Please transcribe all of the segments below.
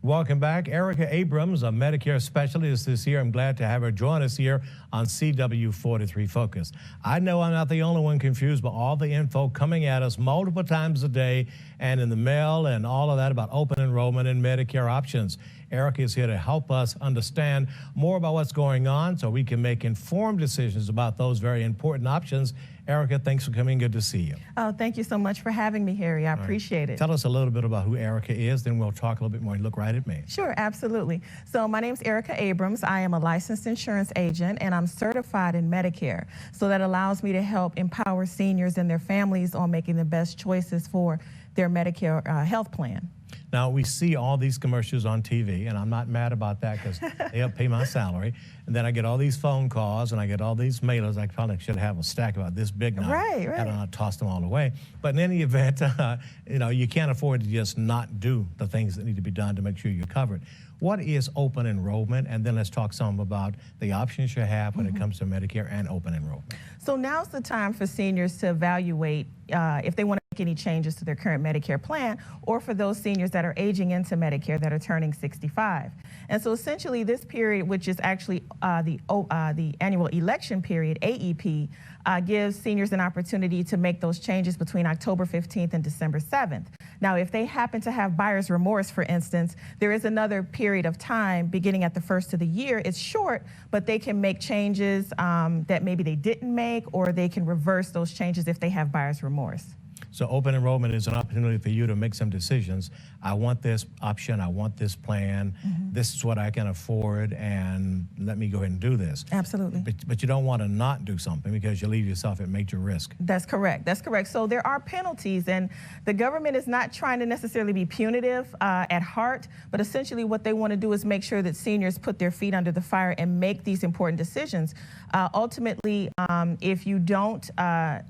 Welcome back. Ericka Abrams, a Medicare specialist, is here. I'm glad to have her join us here on CW43 Focus. I know I'm not the only one confused by all the info coming at us multiple times a day and in the mail and all of that about open enrollment and Medicare options. Ericka is here to help us understand more about what's going on so we can make informed decisions about those very important options. Ericka, thanks for coming. Good to see you. Oh, thank you so much for having me, Harry. I appreciate it. Tell us a little bit about who Ericka is, then we'll talk a little bit more. Look right at me. Sure, absolutely. So my name's Ericka Abrams. I am a licensed insurance agent, and I'm certified in Medicare. So that allows me to help empower seniors and their families on making the best choices for their Medicare health plan. Now, we see all these commercials on TV, and I'm not mad about that because they help pay my salary. And then I get all these phone calls, and I get all these mailers. I probably should have a stack about this big now. Right. And I toss them all away. But in any event, you can't afford to just not do the things that need to be done to make sure you're covered. What is open enrollment? And then let's talk some about the options you have when it comes to Medicare and open enrollment. So now's the time for seniors to evaluate if they want to make any changes to their current Medicare plan, or for those seniors that are aging into Medicare that are turning 65. And so essentially this period, which is actually the annual election period, AEP, gives seniors an opportunity to make those changes between October 15th and December 7th. Now, if they happen to have buyer's remorse, for instance, there is another period of time beginning at the first of the year. It's short, but they can make changes that maybe they didn't make, or they can reverse those changes if they have buyer's remorse. So open enrollment is an opportunity for you to make some decisions. I want this option, I want this plan, this is what I can afford, and let me go ahead and do this. Absolutely. But you don't want to not do something because you leave yourself at major risk. That's correct. That's correct. So there are penalties, and the government is not trying to necessarily be punitive at heart, but essentially what they want to do is make sure that seniors put their feet under the fire and make these important decisions. Ultimately, if you don't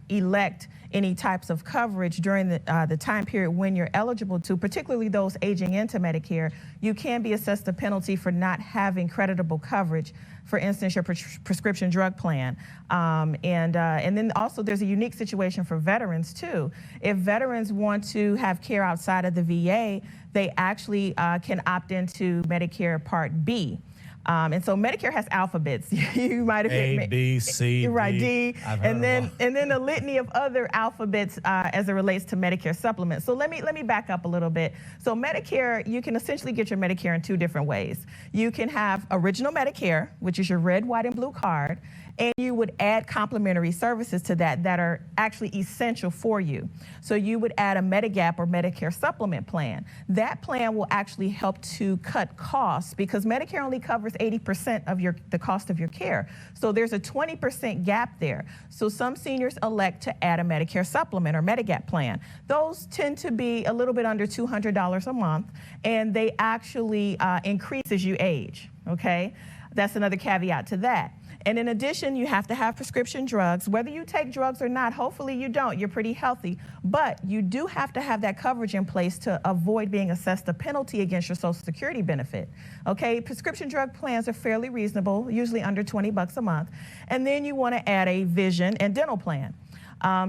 elect any types of coverage during the time period when you're eligible to, particularly those aging into Medicare, you can be assessed a penalty for not having creditable coverage. For instance, your prescription drug plan. And then also there's a unique situation for veterans too. If veterans want to have care outside of the VA, they actually can opt into Medicare Part B. And so Medicare has alphabets. You might have A, B, C, right, D, and then a litany of other alphabets as it relates to Medicare supplements. So let me back up a little bit. So Medicare, you can essentially get your Medicare in two different ways. You can have original Medicare, which is your red, white, and blue card, and you would add complementary services to that are actually essential for you. So you would add a Medigap or Medicare supplement plan. That plan will actually help to cut costs because Medicare only covers 80% of the cost of your care. So there's a 20% gap there. So some seniors elect to add a Medicare supplement or Medigap plan. Those tend to be a little bit under $200 a month, and they actually increase as you age, okay? That's another caveat to that. And in addition, you have to have prescription drugs. Whether you take drugs or not, hopefully you don't, you're pretty healthy, but you do have to have that coverage in place to avoid being assessed a penalty against your Social Security benefit. Okay, prescription drug plans are fairly reasonable, usually under 20 bucks a month. And then you want to add a vision and dental plan.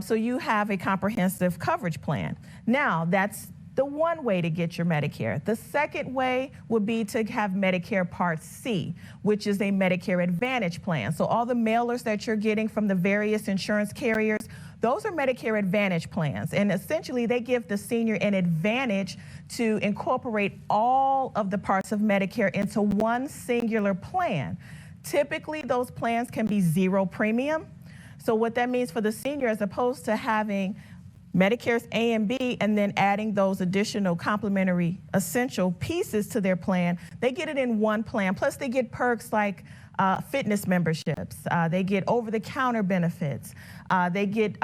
So you have a comprehensive coverage plan. Now, that's the one way to get your Medicare. The second way would be to have Medicare Part C, which is a Medicare Advantage plan. So all the mailers that you're getting from the various insurance carriers, those are Medicare Advantage plans. And essentially they give the senior an advantage to incorporate all of the parts of Medicare into one singular plan. Typically those plans can be zero premium. So what that means for the senior, as opposed to having Medicare's A and B and then adding those additional complementary essential pieces to their plan, they get it in one plan. Plus they get perks like fitness memberships. They get over-the-counter benefits. They get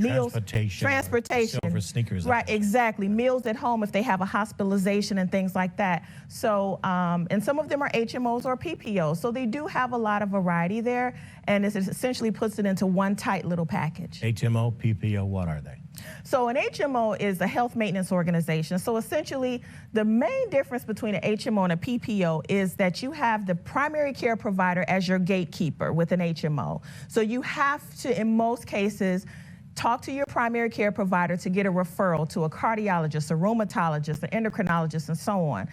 meals, transportation, silver sneakers. Right, exactly. Meals at home if they have a hospitalization and things like that. So, and some of them are HMOs or PPOs. So they do have a lot of variety there, and it essentially puts it into one tight little package. HMO, PPO, what are they? So an HMO is a health maintenance organization. So essentially, the main difference between an HMO and a PPO is that you have the primary care provider as your gatekeeper with an HMO. So you have to, in most cases, talk to your primary care provider to get a referral to a cardiologist, a rheumatologist, an endocrinologist, and so on.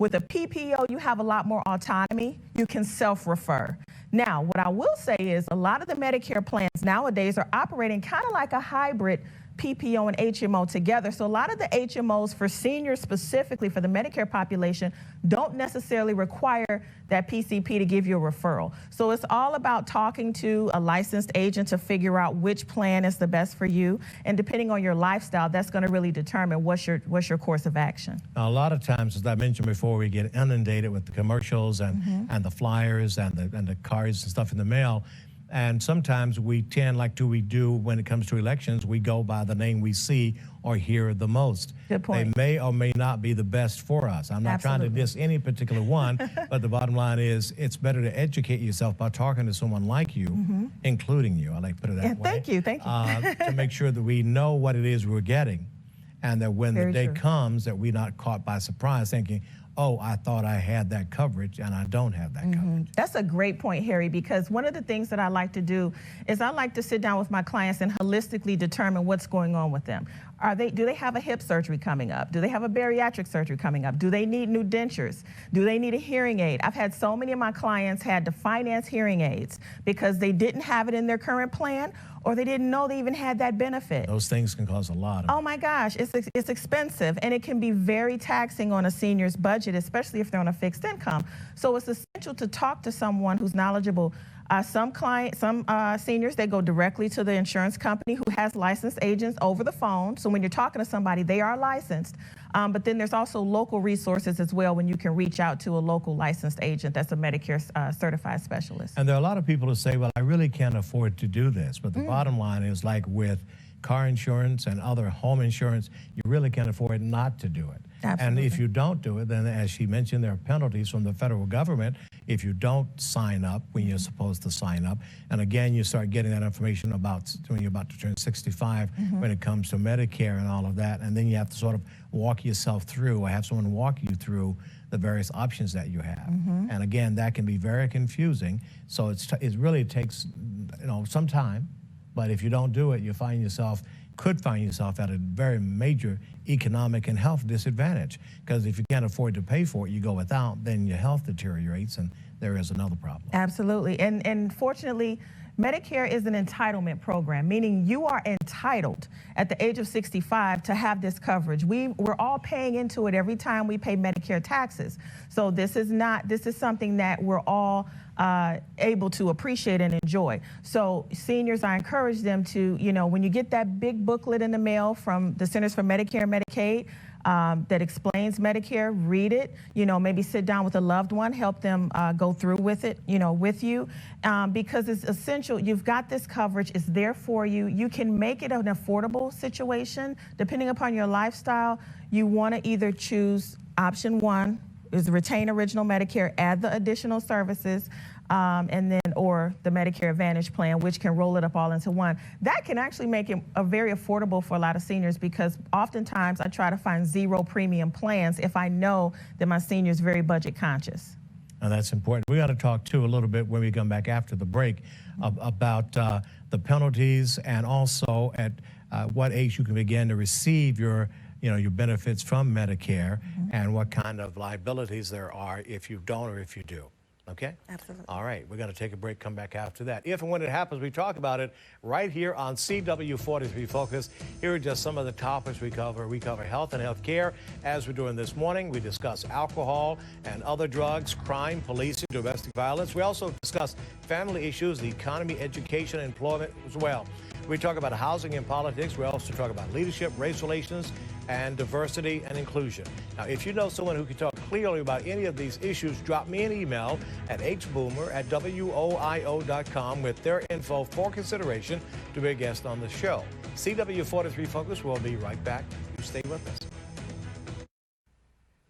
With a PPO, you have a lot more autonomy. You can self-refer. Now, what I will say is a lot of the Medicare plans nowadays are operating kind of like a hybrid PPO and HMO together. So a lot of the HMOs for seniors, specifically for the Medicare population, don't necessarily require that PCP to give you a referral. So it's all about talking to a licensed agent to figure out which plan is the best for you. And depending on your lifestyle, that's going to really determine what's your course of action. Now, a lot of times, as I mentioned before, we get inundated with the commercials and the flyers and the cards and stuff in the mail. And sometimes we tend, like we do when it comes to elections, we go by the name we see or hear the most. Good point. They may or may not be the best for us. I'm not trying to diss any particular one, but the bottom line is it's better to educate yourself by talking to someone like you, including you. I like to put it that way. Thank you. To make sure that we know what it is we're getting, and that when the day comes that we're not caught by surprise thinking, oh, I thought I had that coverage and I don't have that coverage. That's a great point, Harry, because one of the things that I like to do is I like to sit down with my clients and holistically determine what's going on with them. Do they have a hip surgery coming up? Do they have a bariatric surgery coming up? Do they need new dentures? Do they need a hearing aid? I've had so many of my clients had to finance hearing aids because they didn't have it in their current plan, or they didn't know they even had that benefit. Those things can cause a lot of... Oh my gosh, it's expensive, and it can be very taxing on a senior's budget, especially if they're on a fixed income. So it's essential to talk to someone who's knowledgeable. Some seniors, they go directly to the insurance company who has licensed agents over the phone. So when you're talking to somebody, they are licensed. But then there's also local resources as well when you can reach out to a local licensed agent that's a Medicare certified specialist. And there are a lot of people who say, well, I really can't afford to do this. But the bottom line is, like with car insurance and other home insurance, you really can't afford not to do it. Absolutely. And if you don't do it, then as she mentioned, there are penalties from the federal government if you don't sign up when you're supposed to sign up. And again, you start getting that information about when you're about to turn 65 when it comes to Medicare and all of that. And then you have to sort of walk yourself through, or have someone walk you through the various options that you have. And again, that can be very confusing. So it really takes some time. But if you don't do it, you could find yourself at a very major economic and health disadvantage. Because if you can't afford to pay for it, you go without, then your health deteriorates, and there is another problem. Absolutely. And fortunately, Medicare is an entitlement program, meaning you are entitled at the age of 65 to have this coverage. We're all paying into it every time we pay Medicare taxes. So this is something that we're all able to appreciate and enjoy. So seniors, I encourage them to, when you get that big booklet in the mail from the Centers for Medicare and Medicaid, that explains Medicare, read it, maybe sit down with a loved one, help them go through with it, with you, because it's essential. You've got this coverage, it's there for you. You can make it an affordable situation. Depending upon your lifestyle, you want to either choose option one, is retain original Medicare, add the additional services, or the Medicare Advantage plan, which can roll it up all into one. That can actually make it very affordable for a lot of seniors, because oftentimes I try to find zero premium plans if I know that my senior is very budget conscious. And that's important. We got to talk too a little bit when we come back after the break about the penalties, and also at what age you can begin to receive your benefits from Medicare, and what kind of liabilities there are if you don't or if you do. Okay? Absolutely. All right, we're going to take a break, come back after that. If and when it happens, we talk about it right here on CW43 Focus. Here are just some of the topics we cover. We cover health and health care, as we're doing this morning. We discuss alcohol and other drugs, crime, policing, domestic violence. We also discuss family issues, the economy, education, employment as well. We talk about housing and politics. We also talk about leadership, race relations, and diversity and inclusion. Now, if you know someone who can talk clearly about any of these issues, drop me an email at hboomer@woio.com with their info for consideration to be a guest on the show. CW43 Focus will be right back. You stay with us.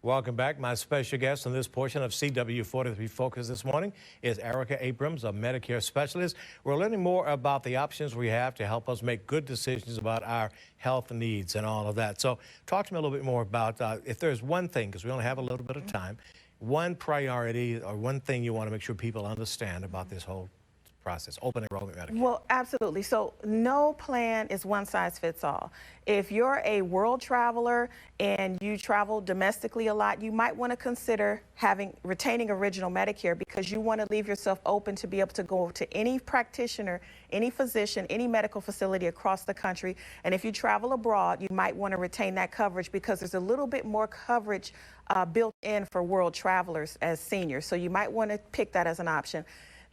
Welcome back. My special guest on this portion of CW43 Focus this morning is Ericka Abrams, a Medicare specialist. We're learning more about the options we have to help us make good decisions about our health needs and all of that. So talk to me a little bit more about if there's one thing, because we only have a little bit of time, one priority or one thing you want to make sure people understand about this whole process, open enrollment Medicare? Well, absolutely. So no plan is one size fits all. If you're a world traveler and you travel domestically a lot, you might want to consider retaining original Medicare, because you want to leave yourself open to be able to go to any practitioner, any physician, any medical facility across the country. And if you travel abroad, you might want to retain that coverage, because there's a little bit more coverage built in for world travelers as seniors. So you might want to pick that as an option.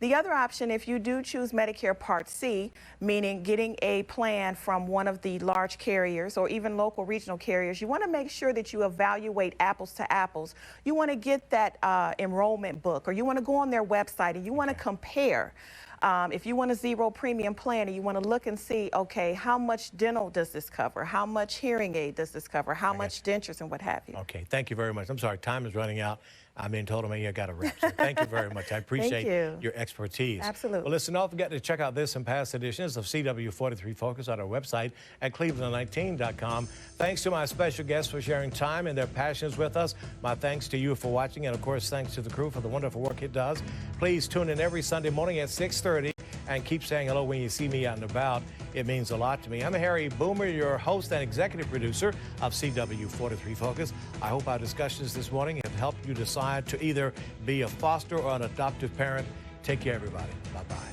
The other option, if you do choose Medicare Part C, meaning getting a plan from one of the large carriers or even local regional carriers, you want to make sure that you evaluate apples to apples. You want to get that enrollment book, or you want to go on their website and you want to compare. If you want a zero premium plan and you want to look and see, okay, how much dental does this cover? How much hearing aid does this cover? How much dentures and what have you? Okay, thank you very much. I'm sorry, time is running out. I'm being told I got to wrap. So thank you very much. I appreciate your expertise. Absolutely. Well, listen, don't forget to check out this and past editions of CW43 Focus on our website at cleveland19.com. Thanks to my special guests for sharing time and their passions with us. My thanks to you for watching, and of course, thanks to the crew for the wonderful work it does. Please tune in every Sunday morning at 6:30 and keep saying hello when you see me out and about. It means a lot to me. I'm Harry Boomer, your host and executive producer of CW43 Focus. I hope our discussions this morning have helped you decide to either be a foster or an adoptive parent. Take care, everybody. Bye-bye.